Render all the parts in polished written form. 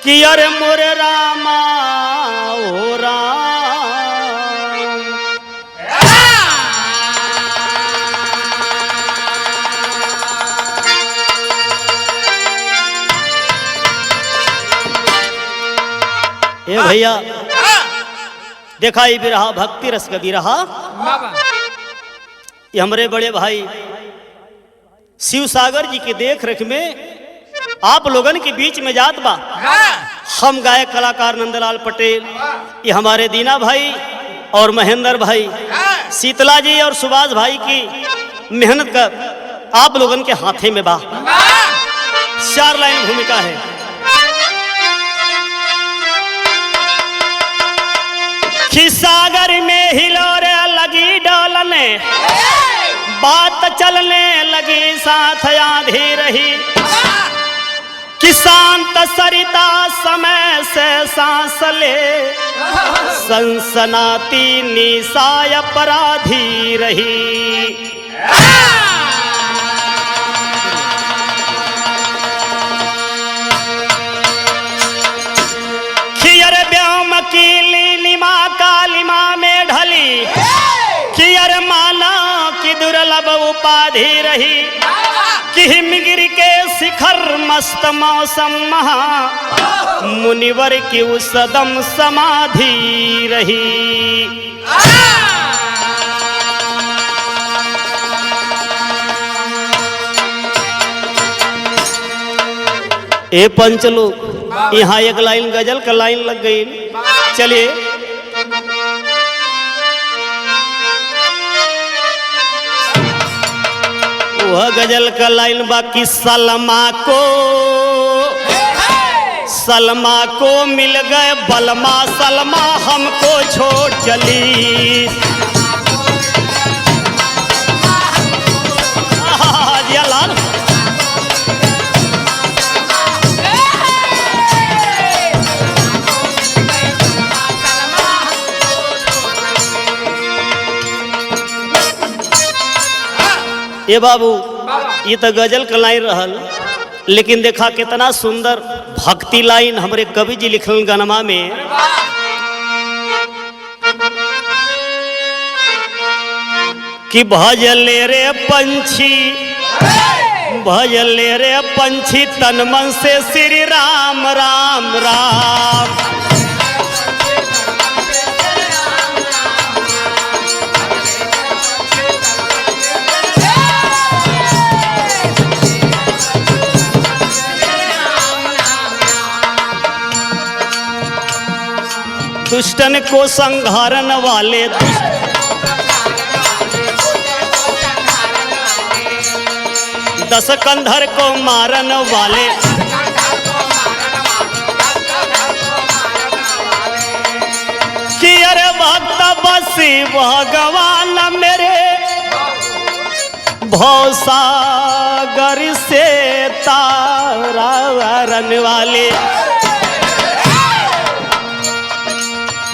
कि अरे मोरे रामा ओ राम। ए भैया देखा ही भी रहा भक्ति रस का भी रहा। ये हमारे बड़े भाई शिव सागर जी की देख रेख में आप लोगन के बीच में जात बा। हम गायक कलाकार नंदलाल पटेल, ये हमारे दीना भाई और महेंद्र भाई, शीतला जी और सुभाष भाई की मेहनत कर आप लोगन के हाथे में बा। 4 लाइन भूमिका है। कि सागर में हिलोरे लगी डोलने, बात चलने लगी साथ आधी रही। कि शांत सरिता समय से सांस ले, सनसनाती निशाय अपराधी रही। खियर व्योम की लीलिमा कालिमा में ढली, खियर माना की दुर्लभ उपाधि रही। कि हिमगिर के शिखर मस्त मौसम महा, मुनिवर की उसदम समाधि रही। ए पंच लोग यहाँ एक लाइन गजल का लाइन लग गई। चलिए वह गजल का लाइन बाकी सलमा को मिल गए बलमा, सलमा हमको छोड़ चली। लाल ये बाबू ये तो गजल का लाइन रहल, लेकिन देखा कितना सुंदर भक्ति लाइन हमारे कवि जी लिखल गनमा में। कि भजले रे पंछी, भजले रे पंछी तन मन से श्री राम राम राम। दुष्टन को संहारन वाले, दस कंधर को मारन वाले। कि अरे भक्त बसी भगवान मेरे, भवसागर से तारन वाले।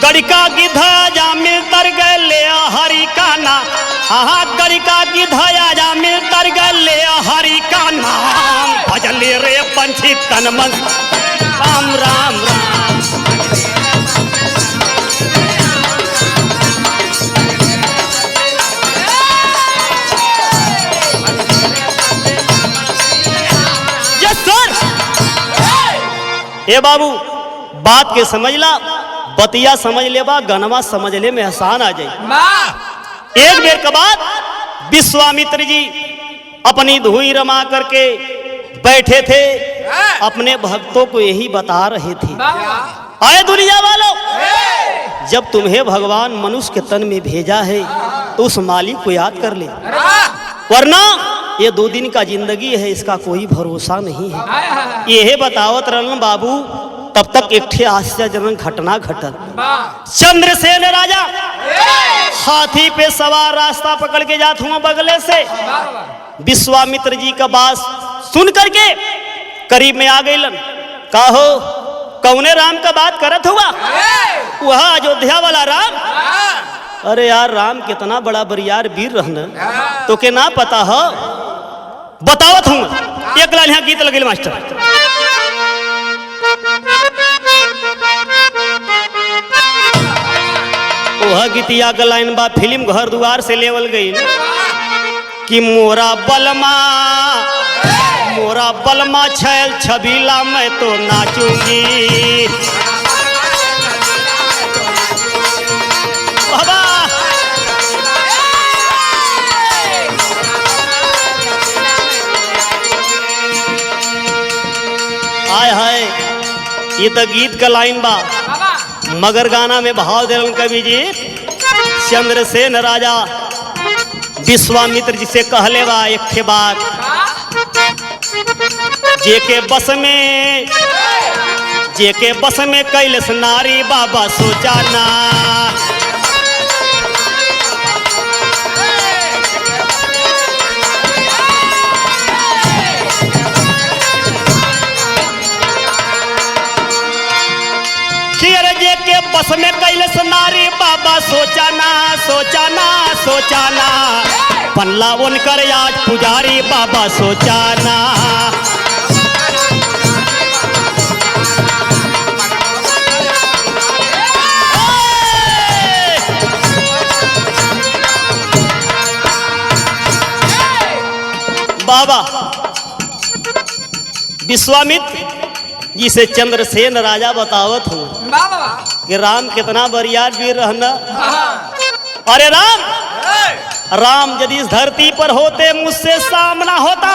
गड़िका गिधया जा मिल तर गए ले हरि का नाम, हाँ गड़िका गिधया जा मिल तर गए ले हरि का नाम। भजले रे पंछी तन मन राम राम राम। यस सर। ए बाबू बात के समझ ला, बतिया समझ ले बा, गनमा समझ ले में आसान आ जाए। एक बेर के बाद विश्वामित्र जी अपनी धुई रमा करके बैठे थे, अपने भक्तों को यही बता रहे थे। आए दुनिया वालों, जब तुम्हें भगवान मनुष्य के तन में भेजा है तो उस मालिक को याद कर ले, वरना ये 2 दिन का जिंदगी है, इसका कोई भरोसा नहीं है। यही बतावत रहन बाबू। तब तक एक ठे आश्चर्यजनक घटना घटल। चंद्रसेन राजा हाथी पे सवार रास्ता पकड़ के जात हुआ बगले से। विश्वामित्र जी का बात सुन करके करीब में आ गईलन। कहो कौने राम का बात करत हुआ? वह अयोध्या वाला राम। अरे यार राम कितना बड़ा बरियार वीर रहना, तो के ना पता हो? बतावत हूँ। एक लाइन यहाँ गीत लगे मास्टर। वह गीतिया का लाइन बा फिल्म घर द्वार से लेवल गई कि मोरा बलमा छैल छबीला मैं तो नाचूंगी। बाबा आय हाय ये तो गीत का लाइन बा मगर गाना में भाव दिलन कवि जी चंद्रसेन राजा विश्वामित्र जी से कहले बा एक के बात जेके बस में कैलस नारी बाबा सोचा ना। के बस में कैलस नारी बाबा सोचा ना पल्ला उनकर आज पुजारी बाबा सोचा ना। बाबा विश्वामित्र जिसे चंद्रसेन राजा बतावत हूँ कि राम कितना बरियार वीर रहना। अरे राम यदि इस धरती पर होते मुझसे सामना होता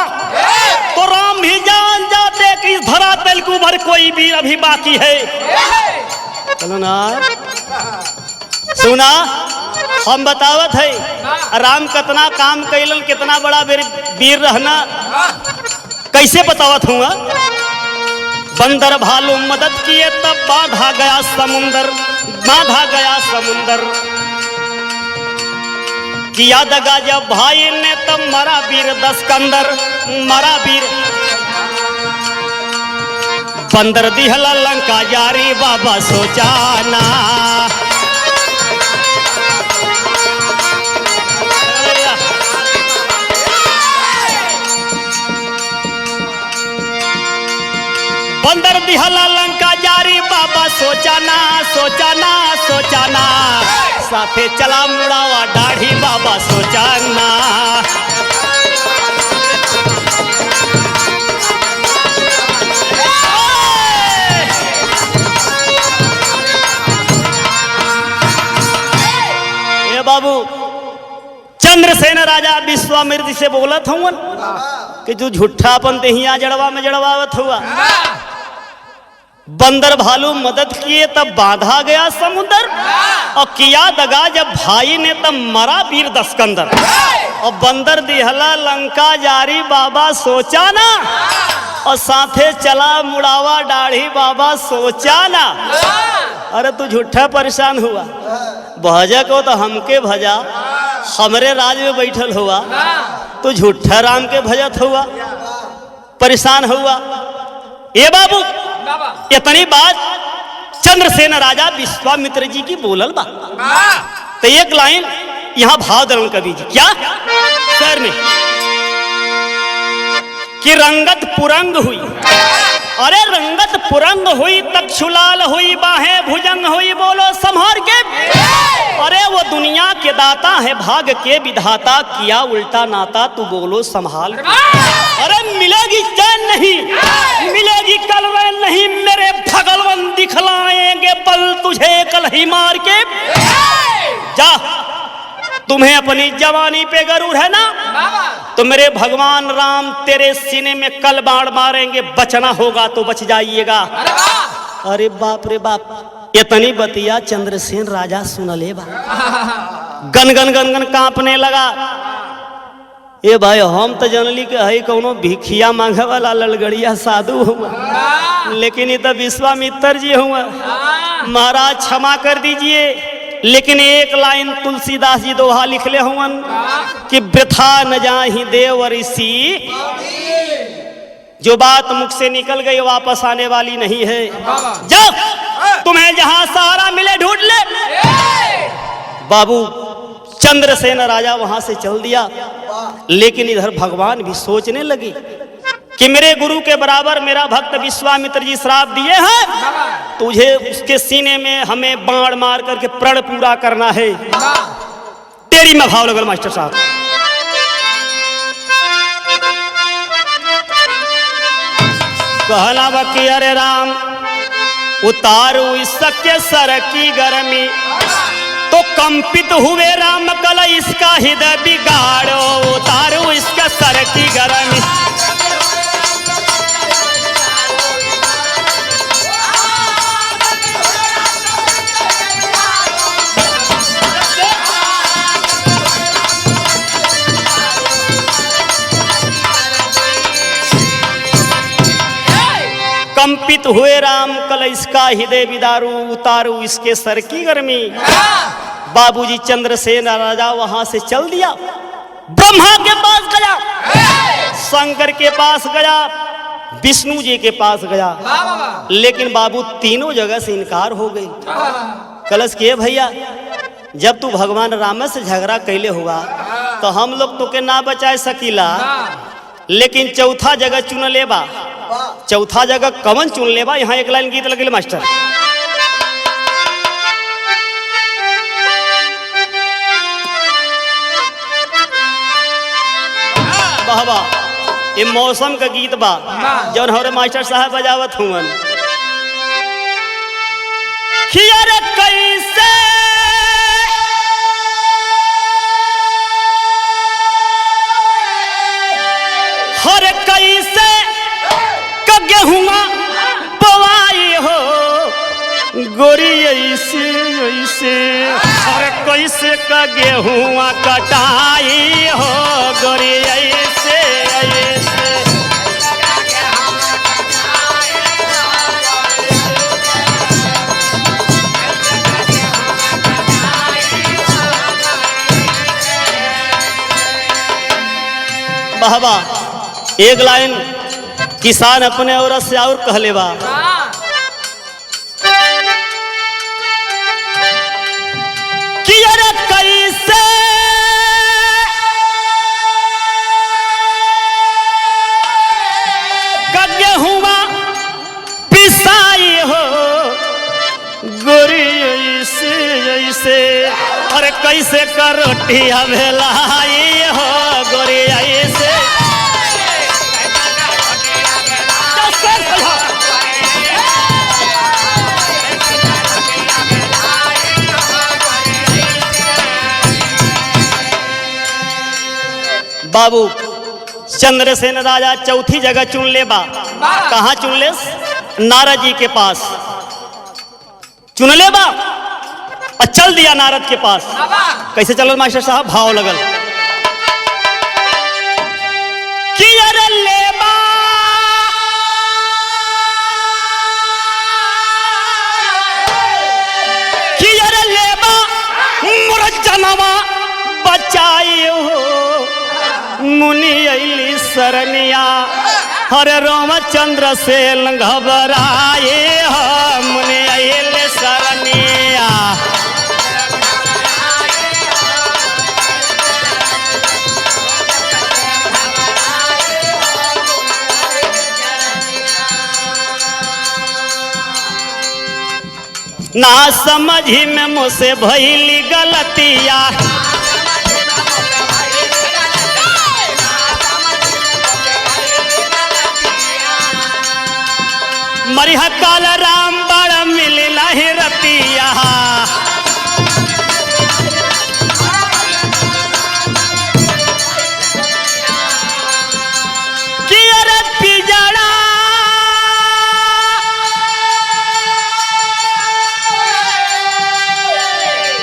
तो राम भी जान जाते कि इस धरातल के ऊपर कोई वीर अभी बाकी है। चलो ना सुना हम बतावत है राम कितना काम कैलन कितना बड़ा वीर रहना कैसे बतावत हूँ। बंदर भालू मदद किए तब बाधा गया समुंदर किया दगा जब भाई ने तब मरा वीर दस्कंदर बंदर दिहला लंका जारी बाबा सोचा ना। बंदर दिहला लंका जारी बाबा सोचा ना साथे चला मुड़ावा दाढ़ी बाबा सोचा ना। ए बाबू चंद्रसेन राजा विश्वामित्र से बोलत हूँ कि जो झूठापन दहिया जड़वा में जड़वावत हुआ। बंदर भालू मदद किए तब बांधा गया समुद्र और किया दगा जब भाई ने तब मरा वीर दस्कंदर और बंदर दिहला लंका जारी बाबा सोचा ना और साथे चला मुड़ावा दाढ़ी बाबा सोचा ना। अरे तू झूठा परेशान हुआ भजा को तो हमके भजा हमरे राज में बैठल हुआ तू झूठा राम के भजत हुआ परेशान हुआ। ये बाबू इतनी बात चंद्रसेन राजा विश्वामित्र जी की बोलल बा तो एक लाइन यहाँ भाव दलन कवि जी क्या सर में कि रंगत पुरंग हुई। अरे रंगत पुरंग हुई तक्षुलाल हुई बाहें भुजंग हुई बोलो संहार के। अरे वो दुनिया के दाता है भाग के विधाता किया उल्टा नाता तू बोलो संभाल। अरे मिलेगी चैन नहीं मिलेगी कलवैन नहीं मेरे भगवान दिखलाएंगे बल तुझे कल ही मार के। जा तुम्हें अपनी जवानी पे गरूर है ना तो मेरे भगवान राम तेरे सीने में कल बाण मारेंगे बचना होगा तो बच जाइएगा। अरे बाप रे बाप इतनी बतिया चंद्रसेन राजा सुनले बा गन गन गन गन कांपने लगा। ए भाई हम तो जनली के है कोनो भिखिया मांगे वाला ललगड़िया साधु हुआ लेकिन ये तो विश्वामित्र जी हुआ। महाराज क्षमा कर दीजिए लेकिन एक लाइन तुलसीदास जी दोहा लिखले हुआ कि वृथा न जाहि देव ऋषि। जो बात मुख से निकल गई वापस आने वाली नहीं है। जाओ तुम्हें जहां सहारा मिले ढूंढ ले। बाबू चंद्रसेन राजा वहां से चल दिया लेकिन इधर भगवान भी सोचने लगे कि मेरे गुरु के बराबर मेरा भक्त विश्वामित्र जी श्राप दिए हैं, तुझे उसके सीने में हमें बाण मार करके प्रण पूरा करना है। तेरी में भाव लगल मास्टर साहब। कहला बकी अरे राम उतारू इसके सर की गर्मी, तो कंपित हुए राम कल इसका हृदय बिगाड़ो, उतारू इसका सर की गर्मी। कंपित हुए राम कल इसका हृदय बिदारू, उतारू इसके सर की गर्मी। बाबूजी चंद्रसेन राजा वहां से चल दिया, ब्रह्मा के पास गया, शंकर के पास गया, विष्णु जी के पास गया, लेकिन बाबू तीनों जगह से इनकार हो गई। कलश के भैया जब तू भगवान राम से झगड़ा कैले हुआ तो हम लोग तो के ना बचाए सकीला, लेकिन चौथा जगह चुन लेबा। चौथा जगह कवन चुन लेबा? यहाँ एक लाइन गीत लगे मास्टर। वाह वाह, ये मौसम का गीत बा जौन हमारे मास्टर साहब बजावत हुवन। खियर कैसे हर कैसे गेहुआ बवाई हो गोरी ऐसे ऐसे, हर कैसे का गेहुआ कटाई हो गोरी ऐसे ऐसे। बाबा एक लाइन किसान अपने औरत से और कहले बा, कि अरे कैसे गेहुआ पिसाई हो गोरी ऐसे ऐसे, अरे कैसे का रोटी भेलाई हो गोरी ऐसे। बाबू चंद्रसेन राजा चौथी जगह चुन ले बा। कहाँ चुन ले? नारद जी के पास चुन ले बा और चल दिया नारद के पास। कैसे चल मास्टर साहब? भाव लगल कि अरे लेबा कि अरे लेबा मोर जनवा बचाई हो मुनि अली सरनिया, हरे रामचंद्र से घबराए हो मुनि अली सरनिया। ना समझी में मुझसे भइली गलतिया, मरिहा काल राम बड़ मिलला ही रतिया। कि अरे पिजड़ा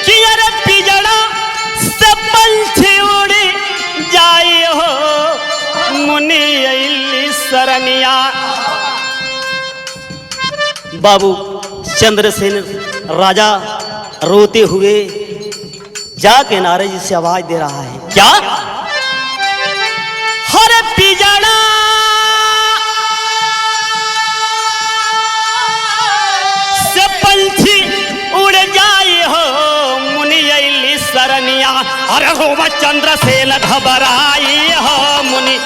कि अरे पिजड़ा से पंछी उड़ी जाई हो मुनि अली सरनिया। बाबू चंद्रसेन राजा रोते हुए जाके नारद जी से आवाज दे रहा है, क्या? हरे पिजड़ा से पंछी उड़ जाए हो मुनि अली सरनिया, अरे हो चंद्रसेन घबराई हो मुनि।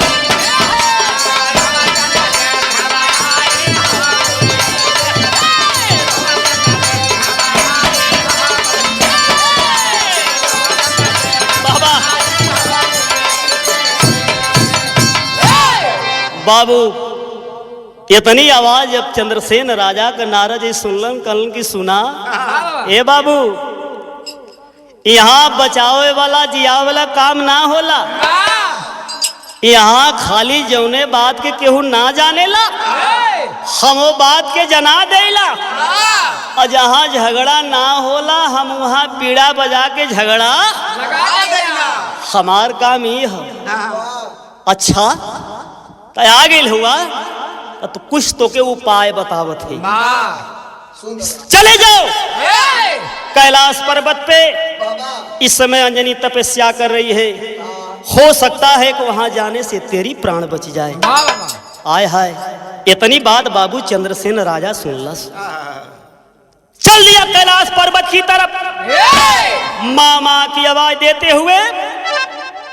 बाबू इतनी आवाज जब चंद्रसेन राजा का नारद जी सुनलन कलन की सुना ए बाबू यहाँ बचावे वाला जिया वाला काम ना होला, यहाँ खाली जौने बात के केहू ना जानेला हम वो बात के जना देला, और जहाँ झगड़ा ना होला हम वहाँ पीड़ा बजा के झगड़ा हमार काम ये है। अच्छा तो आ गई हुआ तो कुछ तो के उपाय बतावत है। चले जाओ कैलाश पर्वत पे, इस समय अंजनी तपस्या कर रही है, हो सकता है कि वहां जाने से तेरी प्राण बच जाए। आय हाय इतनी बात बाबू चंद्रसेन राजा सुनलस, चल दिया कैलाश पर्वत की तरफ। माँ माँ की आवाज देते हुए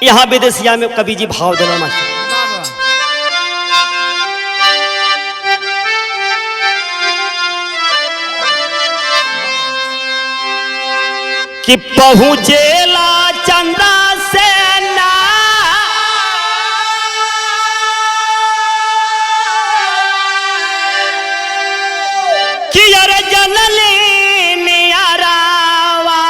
यहाँ विदेशिया में कवि जी भाव दिलाना कि पहुँचेला चंदा सेना कि अरे जनली नियारावा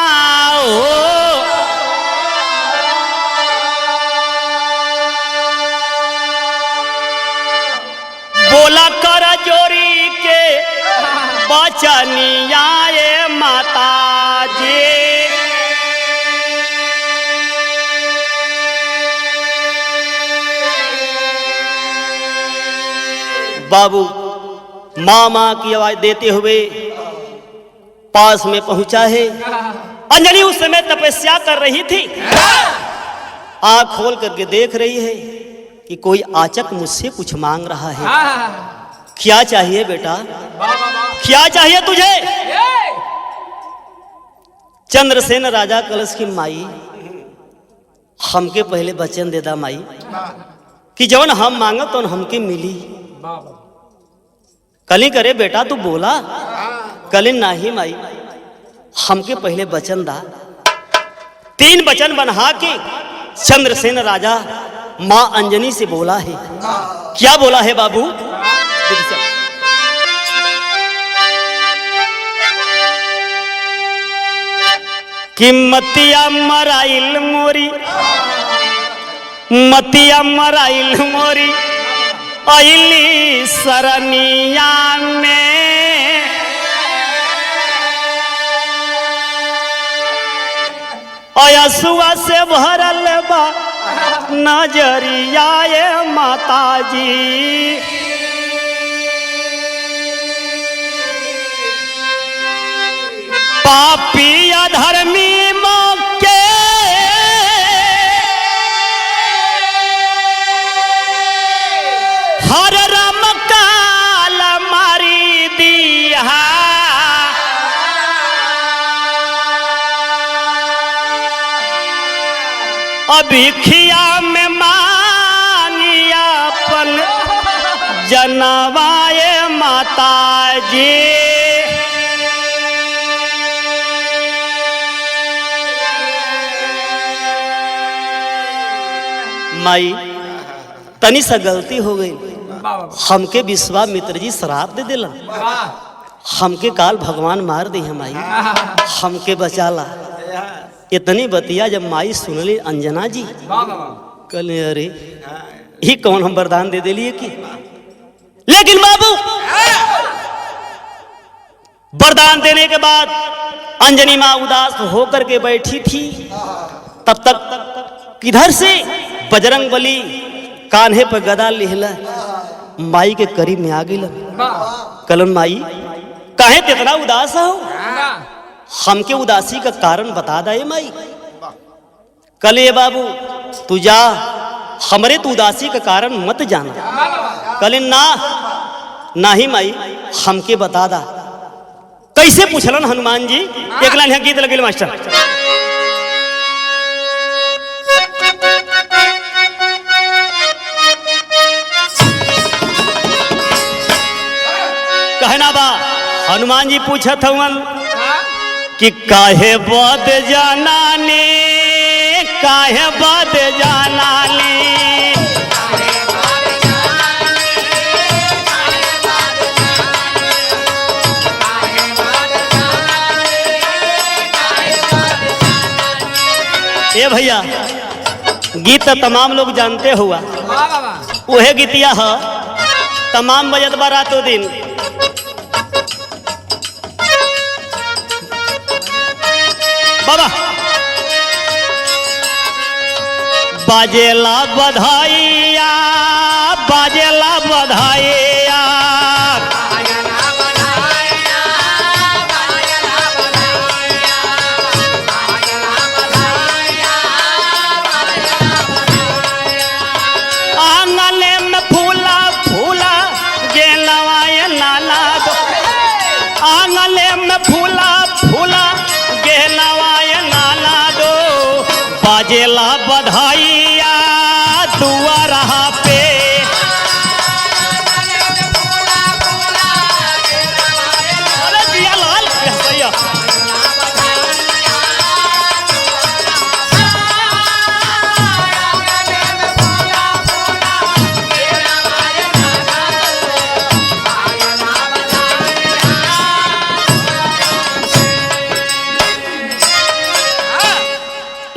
बोला कर जोरी के बचनिया माता जी। बाबू माँ माँ की आवाज देते हुए पास में पहुंचा है। अंजलि उस समय तपस्या कर रही थी, आँख खोल करके देख रही है कि कोई आचक मुझसे कुछ मांग रहा है। क्या चाहिए बेटा, क्या चाहिए तुझे? चंद्रसेन राजा कलश की माई हमके पहले वचन दे दा माई कि जवन हम मांगत तो हमके मिली। कली करे बेटा तू बोला, कली नाही माई हमके पहले वचन दा। 3 वचन बना के चंद्रसेन राजा मां अंजनी से बोला है। क्या बोला है बाबू? कि मतिया मराइल मोरी, मतिया मराइल मोरी आइली सरनिया में, अयसुआ से भरल बा नजरिया ये माता जी। पापी अधर्मी मौके हर राम काल मारी दिया, अभिखिया में मांगिया पन जनवाए माता जी। माई तनी सा गलती हो गई, हमके विश्वामित्र जी श्राप दे दिला, हमके काल भगवान मार दी है माई, हमके बचाला। इतनी बतिया जब माई सुनली अंजना जी कल अरे ही कौन हम वरदान दे दिलिए कि। लेकिन बाबू वरदान देने के बाद अंजनी माँ उदास होकर के बैठी थी, तब तक किधर से बजरंग बली कान्हे पर गदा लिहला माई के करीब में आ गई। कलन माई काहे कितना उदास हो, हमके उदासी का कारण बता दे माई। कल ये बाबू तू जा, हमरे तो उदासी का कारण मत जाना। कल ना नाही माई हमके बता दा। कैसे पूछलन हनुमान जी? एक लाइन यहाँ गीत लगे मास्टर। कहना बा हनुमान जी पूछत हवन कि काहे बद जाना ने, काहे बद जाना ने, ए भैया गीत तो तमाम लोग जानते हुआ वह गीतिया है तमाम बजत बारातों दिन बाबा बाजेला बधाइया बाजेला बधाइया बाजेला बधाइया दुआरा पे अरे जिया लाल भैया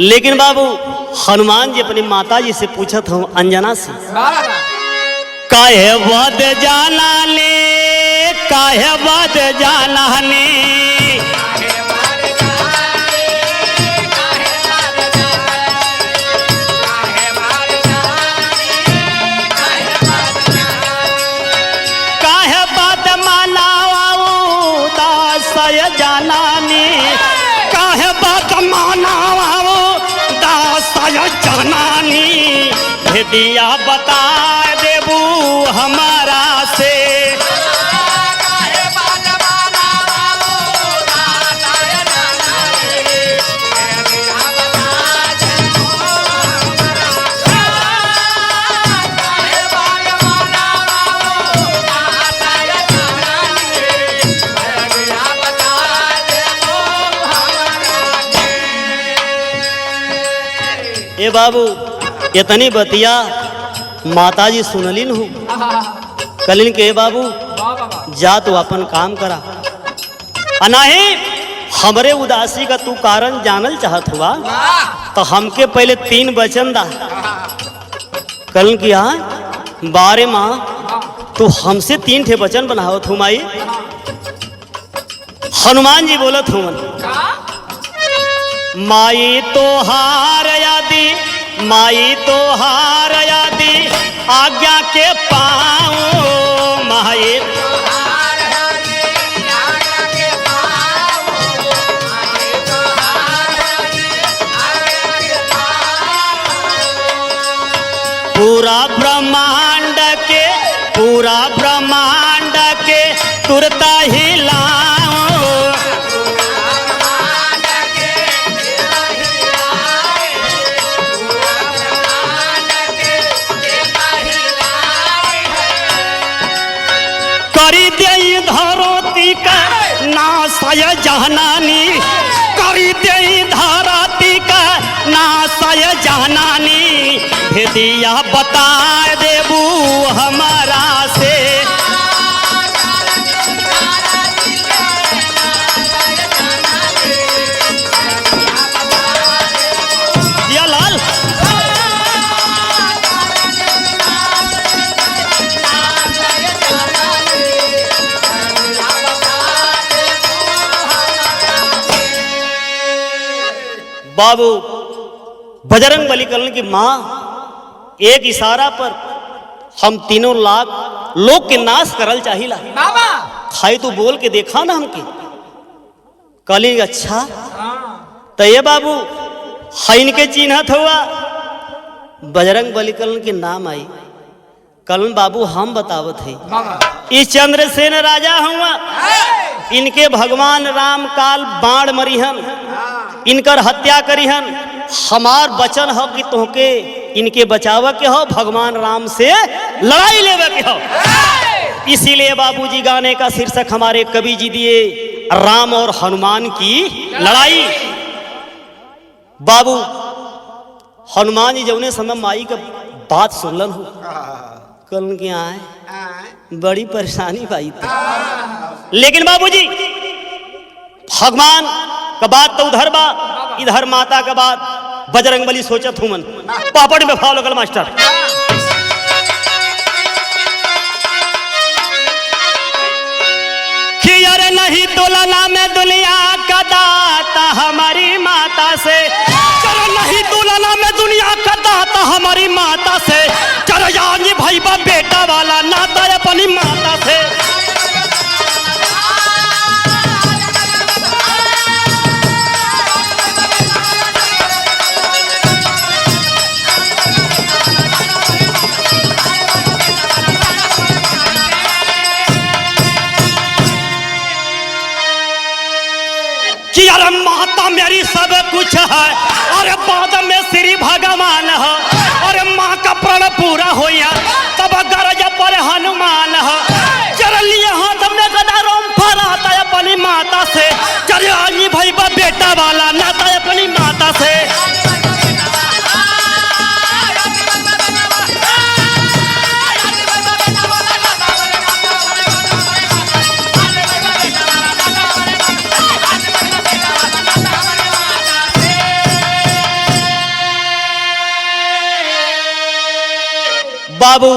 लेकिन बाबू हनुमान जी अपनी माता जी से पूछत हूँ अंजना से काहे बद जाना ले काहे बद जाना ने काहे बद मानाऊ दास जाना ने काहे बद मानाऊ जनानी भेदिया बता देबू हमारा से ए बाबू इतनी बतिया माताजी सुनलिन हूँ कलिन के बाबू जा तो अपन काम करा अनाही हमरे उदासी का तू कारण जानल चाहत हुआ तो हमके पहले 3 वचन दा कलिन की हाँ बारे माँ तू हमसे 3 ठे वचन बनावत हूँ माई हनुमान जी बोलत हूँ माई तो हार यादी माई तो हार यादी आज्ञा के पाऊं माई पूरा ब्रह्मांड के तुरता हिलाऊं करी दे धरती का नासय जहनानी करी दे धरती का नासय जहनानी भेदिया बता देबू हमारा से या लाल बाबू बजरंग बली कलन की माँ एक इशारा पर हम 3 लाख लोग के नाश करल चाहिला खाई तू बोल के देखा ना हमके कली अच्छा तो ये बाबू हईन के चिन्हत हुआ बजरंग बली कलन के नाम आई कलन बाबू हम बतावत है इस चंद्रसेन राजा हुआ इनके भगवान राम काल बाण मरिहन इनकर हत्या करिहन हमार वचन हो कि तोहके इनके बचाव के हो भगवान राम से लड़ाई लेवे के हो इसीलिए बाबूजी गाने का शीर्षक हमारे कवि जी दिए राम और हनुमान की लड़ाई। बाबू हनुमान जी जौने समय माई का बात सुनलन हो कल के आए बड़ी परेशानी पाई थी। लेकिन बाबूजी भगवान का बात तो उधर बा इधर माता का बात बजरंगबली सोचत हुमन पापड़ में भाव लगल मास्टर। कि अरे नहीं तुलना में दुनिया का दाता हमारी माता से, चलो नहीं तुलना में दुनिया का दाता हमारी माता से, चलो यानी भाई बा बेटा वाला नाता अपनी माता से। कि अरे माता मेरी सब कुछ है, अरे बाद में श्री भगवान है, अरे माँ का प्रण पूरा होया तब गरज पर हनुमान है। चलिए हाथ में गदा रोम फराता अपनी माता से, चलिए आनी भाई बा बेटा वाला नाता अपनी माता से। बाबू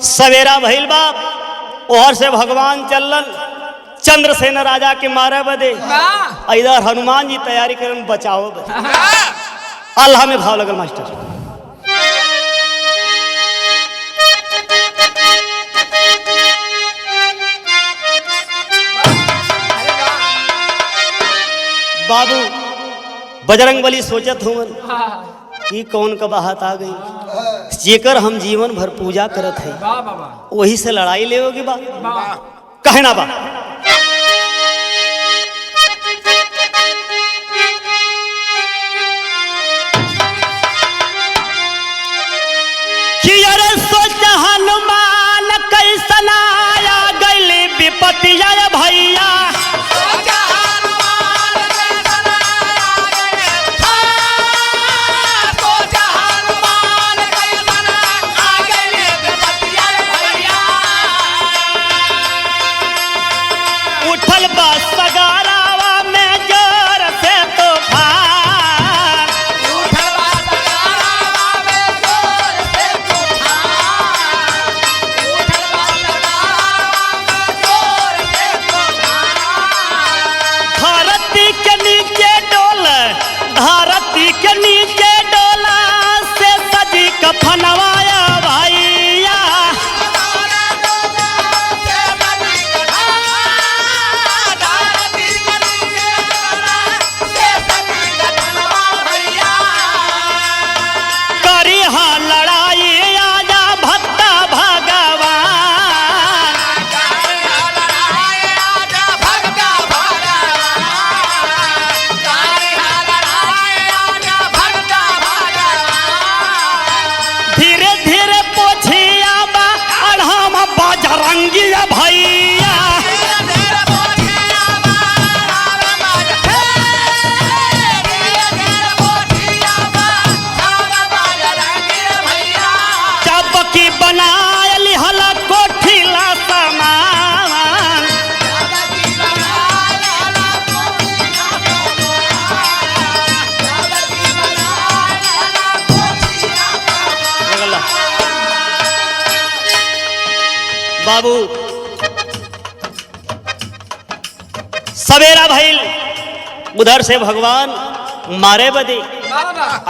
सवेरा भइल बाप और से भगवान चलन चंद्रसेन राजा के मारे बदे, इधर हनुमान जी तैयारी करन बचाओ बदे। अल्लाह में भाव लगल मास्टर। बाबू बजरंगबली सोचत हुमन कि कौन का बात आ गई, जेकर हम जीवन भर पूजा करत है वही से लड़ाई ले होगी बा कहना बा। कि अरे सोच हनुमान कैसन आया गइल विपतिया भैया, के नीचे डोला से सजी कफनवाया भैया। करी हाँ लड़ाई आजा भक्ता भगवान, बजरंगिया भैया। चपकी बनाय लिहला कोठिला सामान, बाबू सवेरा भइल उधर से भगवान मारे बदे,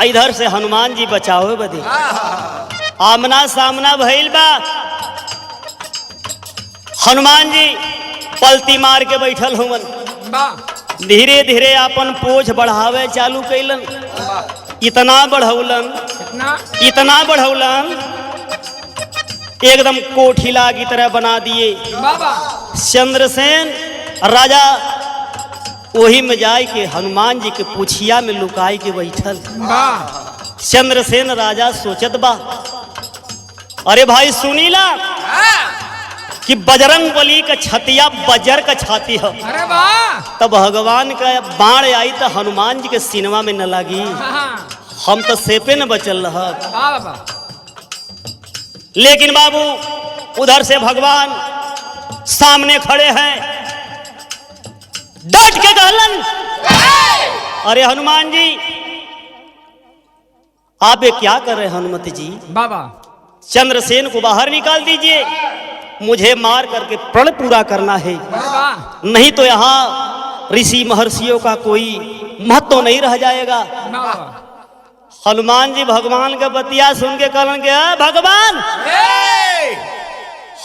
इधर से हनुमान जी बचाओ बदे। आमना सामना भइल बा, हनुमान जी पलती मार के बैठल हुवन, धीरे धीरे अपन पोछ बढ़ावे चालू कैलन। इतना बढ़ौलन एकदम कोठिला की तरह बना दिए। चंद्रसेन राजा वही में जाए के हनुमान जी के पूछिया में लुकाई के बैठल। चंद्रसेन राजा सोचत बा, अरे भाई सुनीला कि बजरंगबली का छतिया बजर का छाती है, तब भगवान का बाण आई तो हनुमान जी के सीनवा में न लगी, हम तो सेपे न बचल रहा। लेकिन बाबू उधर से भगवान सामने खड़े हैं, डट के कहलन, अरे हनुमान जी आप ये क्या कर रहे हैं हनुमत जी? बाबा चंद्रसेन को बाहर निकाल दीजिए, मुझे मार करके प्रण पूरा करना है, बाबा नहीं तो यहाँ ऋषि महर्षियों का कोई महत्व नहीं रह जाएगा। बाबा हनुमान जी भगवान के बतिया सुन के कहलन के भगवान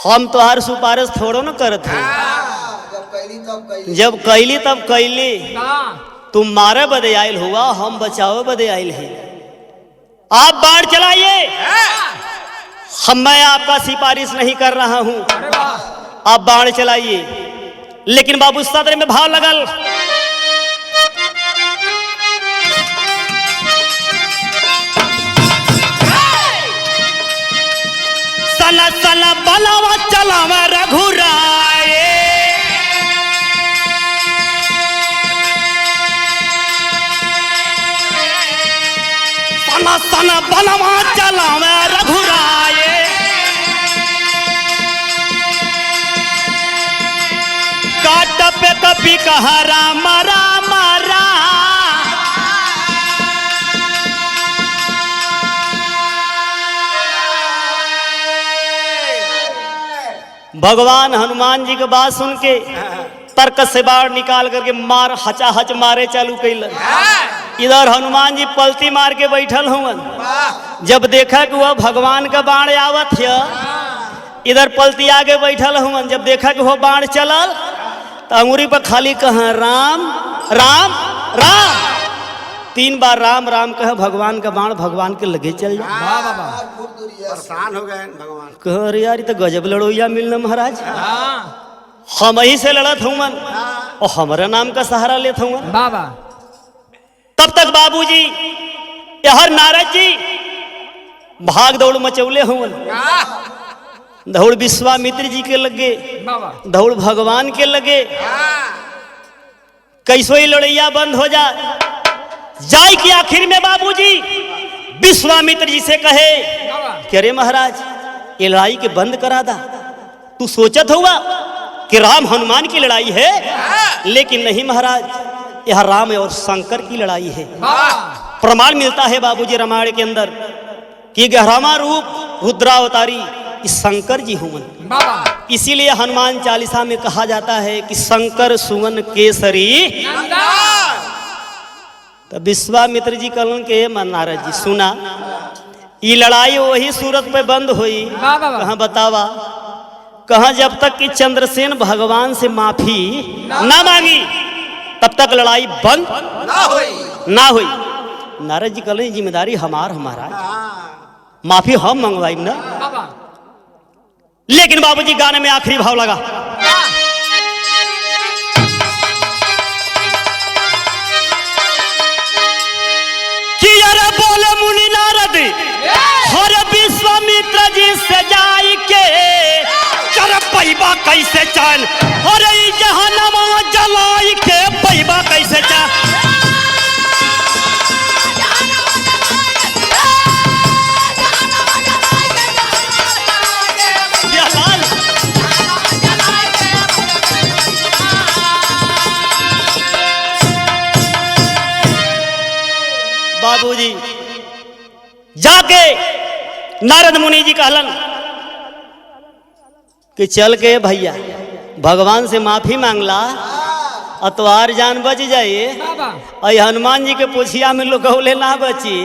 हम तो हर सिफारिश थोड़ो न करत है, जब कैली तब कैली, तुम मारे बदे आयल हुआ, हम बचाओ बदे आयल है। आप बाढ़ चलाइए, मैं आपका सिफारिश नहीं कर रहा हूं, आप बाढ़ चलाइए। लेकिन बाबू सदर में भाव लगल, सला सला बलावा चलावा रघुराए, सला सला बलावा चलावा रघुराए, काट पे कपी कहा राम राम राम, भगवान हनुमान जी की बात सुन के तर्क से बाढ़ निकाल करके मार हचा हच मारे चालू कैलन। इधर हनुमान जी पलती मार के बैठल हुवन, जब देखा कि वह भगवान का बाण आवत है, इधर पलती आगे बैठल हुवन, जब देखा कि वह बाण चलल तो अंगुरी पर खाली कहा राम राम राम, 3 बार राम राम कह, भगवान का बाण भगवान के लगे चल जा। परेशान हो गए भगवान। कह रे यार, तो गजब लड़ोइया मिलना महाराज, हम ही से लड़त हुवन और हमारे नाम का सहारा लेत हुवन। बाबा तब तक बाबूजी यहर नारद जी भाग दौड़ मचौले हुवन, दौड़ विश्वामित्र जी के लगे, बाबा दौड़ भगवान के लगे, कैसो ही लड़ैया बंद हो जाए कि आखिर में बाबूजी विश्वामित्र जी से कहे कि अरे महाराज ये लड़ाई के बंद करा दा, तू सोचत हुआ कि राम हनुमान की लड़ाई है, लेकिन नहीं महाराज, यह राम और शंकर की लड़ाई है। प्रमाण मिलता है बाबूजी रामायण के अंदर कि गहरामा रूप रुद्रावतारी इस शंकर जी हुवन, इसीलिए हनुमान चालीसा में कहा जाता है कि शंकर सुवन केसरी। तो विश्वामित्र जी कहलन के नारद जी सुना, ये लड़ाई वही सूरत पे बंद हुई, कहाँ बतावा, कहाँ जब तक कि चंद्रसेन भगवान से माफी ना मांगी तब तक लड़ाई बंद ना हुई। नारद जी कहलन जिम्मेदारी हमारा, माफी हम मंगवाई ना। लेकिन बाबूजी गाने में आखिरी भाव लगा, बोले मुनि नारद हर विश्वामित्र जी से जाई के कर पैबा कैसे चैन, अरे जहन्नम जलाई के पैबा कैसे चैन। बाबूजी जाके नारद मुनि जी कहलन कि चल के भैया भगवान से माफी मांगला अतवार जान बच जाए, और हनुमान जी के पुछिया में लुकौले ना बची।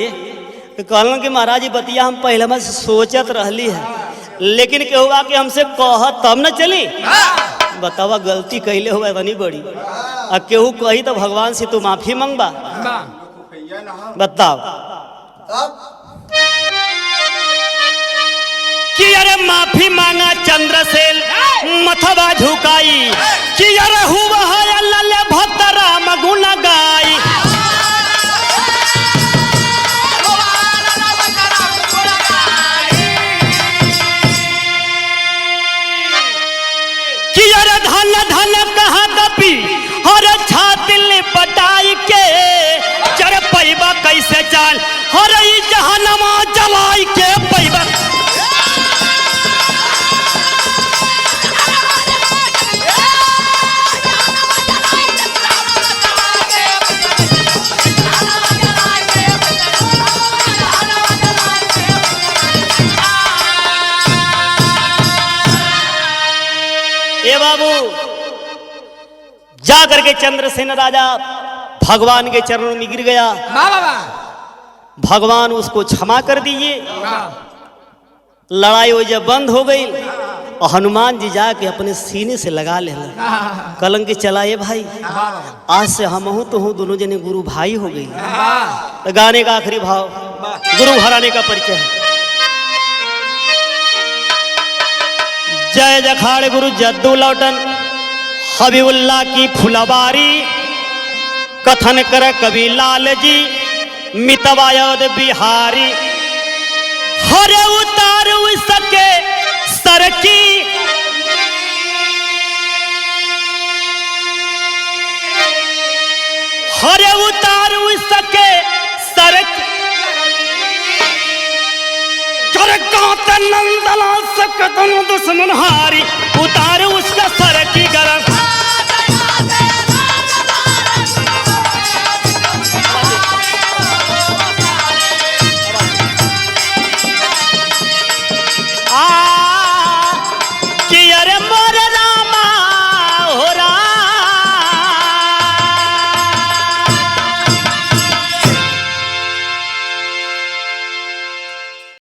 तो कहलन कि महाराज बतिया हम पहले में सोचत रहली है, लेकिन केहुआ कि हमसे कह तब न चली। बतावा गलती कैले हुआ इतनी बड़ी, और केहू कही तो भगवान से तू माफी मांगबा, बताओ कि अरे माफी मांगा चंद्रसेन मथवा झुकाई, कि अरे हुआ है लल्ले भक्त राम गुण गाई। कि अरे धन धन कहा कपी और छातिल पटाई के चर पैबा कैसे चाल, हर जहन्नमा जलाई के पैबा। बाबू जा करके चंद्रसेन राजा भगवान के चरणों में गिर गया। भगवान उसको क्षमा कर दीजिए। लड़ाई वो जब बंद हो गई और हनुमान जी जाके अपने सीने से लगा ले कलंक के चला ये भाई आज से हम हूं तो हूं दोनों जने गुरु भाई हो गई। तो गाने का आखिरी भाव गुरु हराने का परिचय है। जय जखाड़ गुरु जद्दू लौटन हबीबुल्ला की फुलवारी कथन कर कवि लाल जी मितवायद बिहारी हरे उतार सके सर की हरे उतार सके सर नंदला सकतन दुश्मन हारी उतार उसका सर की गरज आ